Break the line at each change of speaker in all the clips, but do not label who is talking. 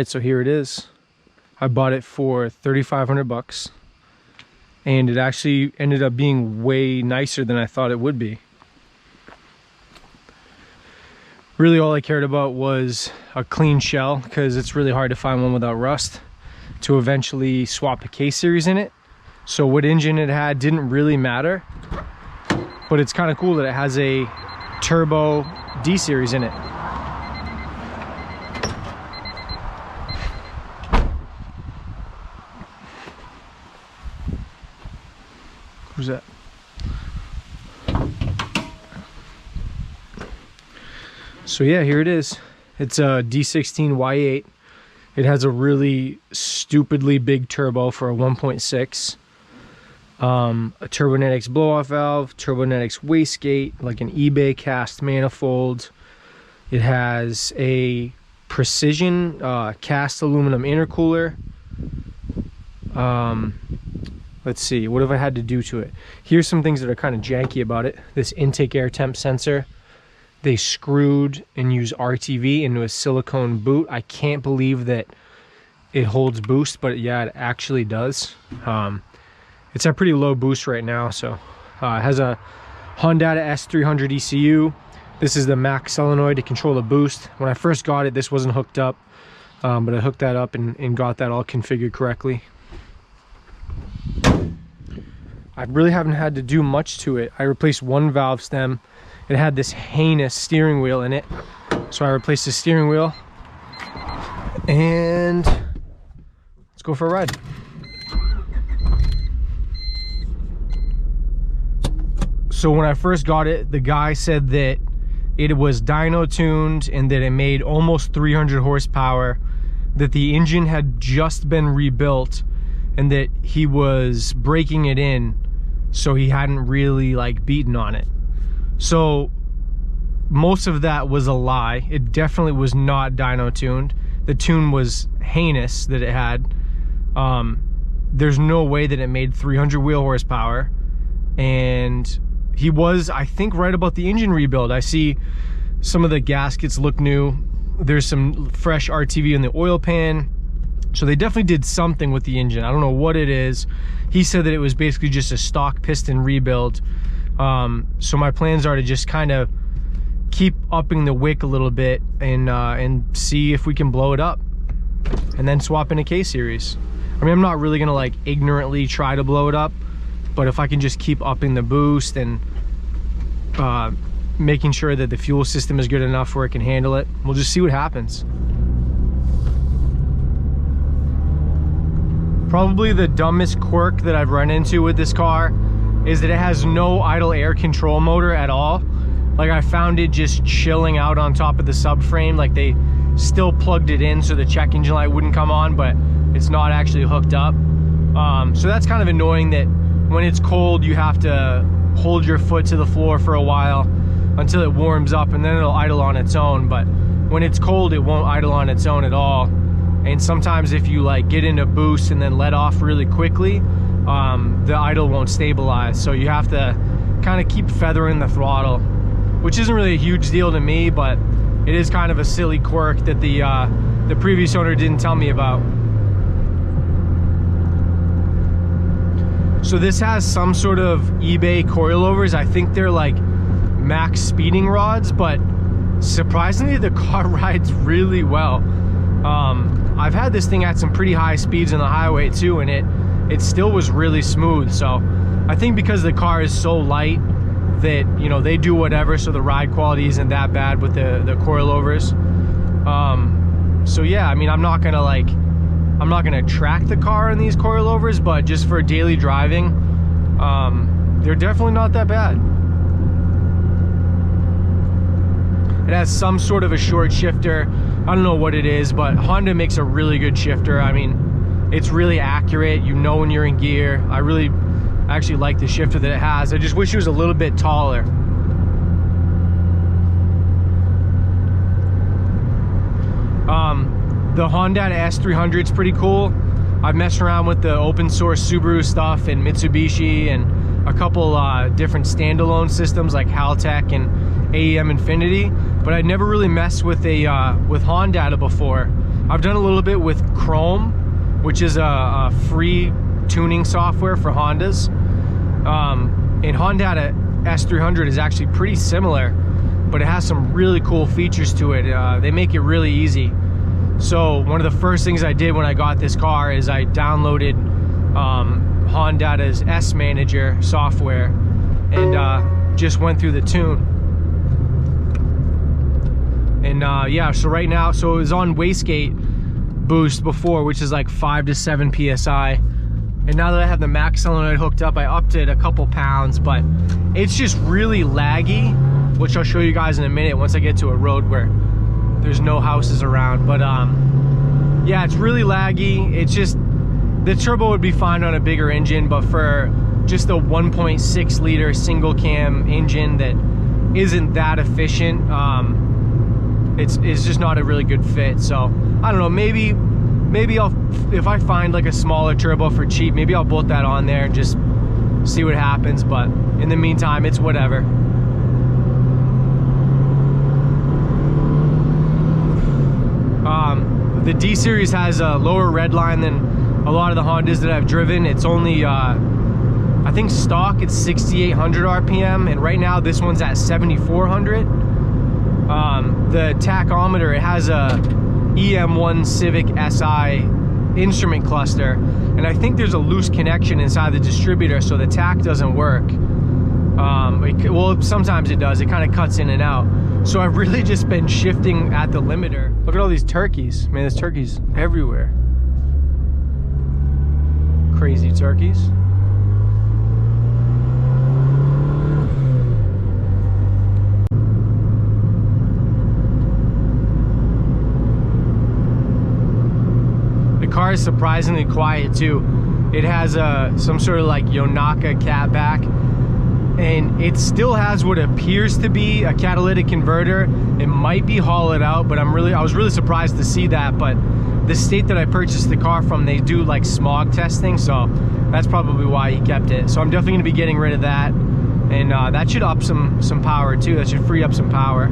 so here it is. I bought it for 3,500 bucks, and it actually ended up being way nicer than I thought it would be. Really all I cared about was a clean shell, because it's really hard to find one without rust, to eventually swap a K-series in it. So what engine it had didn't really matter, but it's kind of cool that it has a turbo D-series in it. Who's that? So yeah, here it is. It's a D16 Y8. It has a really stupidly big turbo for a 1.6. A Turbonetics blow-off valve, Turbonetics wastegate, like an eBay cast manifold. It has a precision cast aluminum intercooler. Let's see, what have I had to do to it? Here's some things that are kind of janky about it. This intake air temp sensor, they screwed and used RTV into a silicone boot. I can't believe that it holds boost, but yeah, it actually does. It's at pretty low boost right now, so it has a Hondata S300 ECU. This is the max solenoid to control the boost. When I first got it, this wasn't hooked up, but I hooked that up and got that all configured correctly. I really haven't had to do much to it. I replaced one valve stem. It had this heinous steering wheel in it, so I replaced the steering wheel, and let's go for a ride. So when I first got it, the guy said that it was dyno tuned and that it made almost 300 horsepower, that the engine had just been rebuilt, and that he was breaking it in, so he hadn't really like beaten on it. So most of that was a lie. It definitely was not dyno tuned. The tune was heinous that it had. There's no way that it made 300 wheel horsepower. And he was, I think, right about the engine rebuild. I see some of the gaskets look new. There's some fresh RTV in the oil pan. So they definitely did something with the engine. I don't know what it is. He said that it was basically just a stock piston rebuild. So my plans are to just kind of keep upping the wick a little bit and see if we can blow it up, and then swap in a K-series. I mean, I'm not really gonna like ignorantly try to blow it up, but if I can just keep upping the boost and making sure that the fuel system is good enough where it can handle it, we'll just see what happens. Probably the dumbest quirk that I've run into with this car is that it has no idle air control motor at all. Like, I found it just chilling out on top of the subframe. Like, they still plugged it in so the check engine light wouldn't come on, but it's not actually hooked up. So that's kind of annoying, that when it's cold you have to hold your foot to the floor for a while until it warms up, and then it'll idle on its own. But when it's cold, it won't idle on its own at all. And sometimes if you like get into boost and then let off really quickly, the idle won't stabilize. So you have to kind of keep feathering the throttle, which isn't really a huge deal to me, but it is kind of a silly quirk that the previous owner didn't tell me about. So this has some sort of eBay coilovers. I think they're like max speeding rods, but surprisingly the car rides really well. I've had this thing at some pretty high speeds on the highway too, and it still was really smooth. So I think because the car is so light that, you know, they do whatever, so the ride quality isn't that bad with the coilovers. So yeah, I mean, I'm not gonna track the car in these coilovers, but just for daily driving, they're definitely not that bad. It has some sort of a short shifter. I don't know what it is, but Honda makes a really good shifter. I mean, it's really accurate. You know when you're in gear. I really actually like the shifter that it has. I just wish it was a little bit taller. The Hondata S300 is pretty cool. I've messed around with the open source Subaru stuff and Mitsubishi and a couple different standalone systems like Haltech and AEM Infinity, but I'd never really messed with Hondata before. I've done a little bit with Chrome, which is a free tuning software for Hondas. And Hondata S300 is actually pretty similar, but it has some really cool features to it. They make it really easy. So one of the first things I did when I got this car is I downloaded Hondata's S Manager software and just went through the tune. And yeah, so right now, so it was on wastegate boost before, which is like 5 to 7 psi, and now that I have the max solenoid hooked up, I upped it a couple pounds, but it's just really laggy, which I'll show you guys in a minute once I get to a road where there's no houses around. But yeah, it's really laggy. It's just, the turbo would be fine on a bigger engine, but for just a 1.6 liter single cam engine that isn't that efficient, it's just not a really good fit. So I don't know, maybe I'll, if I find like a smaller turbo for cheap, maybe I'll bolt that on there and just see what happens. But in the meantime, it's whatever. The D series has a lower red line than a lot of the Hondas that I've driven. It's only I think stock it's 6,800 RPM, and right now this one's at 7,400. The tachometer, it has a EM1 Civic SI instrument cluster, and I think there's a loose connection inside the distributor, so the tach doesn't work. Well, sometimes it does. It kind of cuts in and out. So I've really just been shifting at the limiter. Look at all these turkeys. Man, there's turkeys everywhere. Crazy turkeys. The car is surprisingly quiet too. It has some sort of like Yonaka catback, and it still has what appears to be a catalytic converter. It might be hollowed out, but I was really surprised to see that. But the state that I purchased the car from, they do like smog testing, so that's probably why he kept it. So I'm definitely gonna be getting rid of that, and that should up some power too. That should free up some power.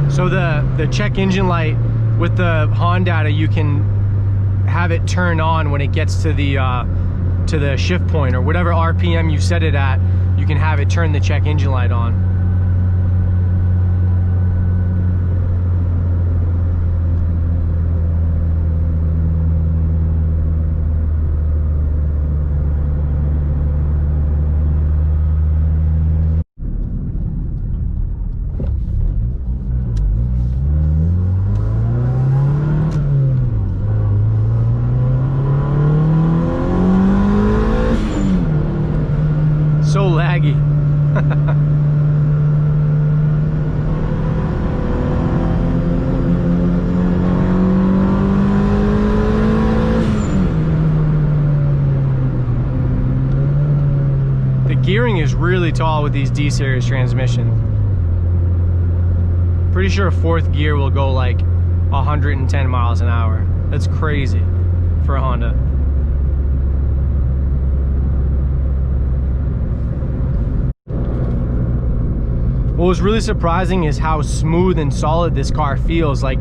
So the check engine light with the Hondata, you can have it turn on when it gets to the shift point, or whatever RPM you set it at, you can have it turn the check engine light on. So laggy. The gearing is really tall with these D series transmissions. Pretty sure a fourth gear will go like 110 miles an hour. That's crazy for a Honda. What was really surprising is how smooth and solid this car feels. Like,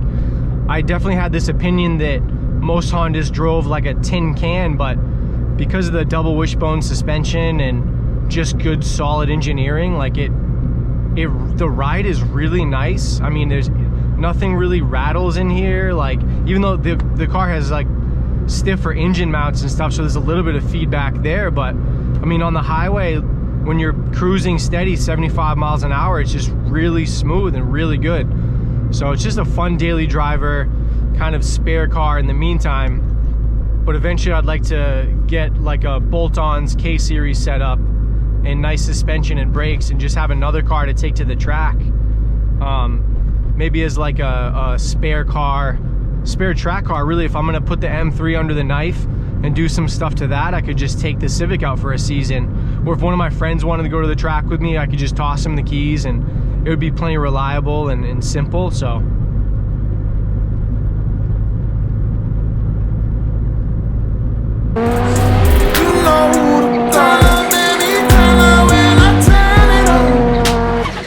I definitely had this opinion that most Hondas drove like a tin can, but because of the double wishbone suspension and just good solid engineering, like the ride is really nice. I mean, there's nothing really rattles in here. Like, even though the car has like stiffer engine mounts and stuff, so there's a little bit of feedback there, but I mean, on the highway, when you're cruising steady 75 miles an hour, it's just really smooth and really good. So it's just a fun daily driver, kind of spare car in the meantime. But eventually I'd like to get like a bolt-ons K-series setup and nice suspension and brakes, and just have another car to take to the track. Maybe as like a spare track car, really. If I'm gonna put the M3 under the knife and do some stuff to that, I could just take the Civic out for a season. Or if one of my friends wanted to go to the track with me, I could just toss him the keys and it would be plenty reliable and simple. So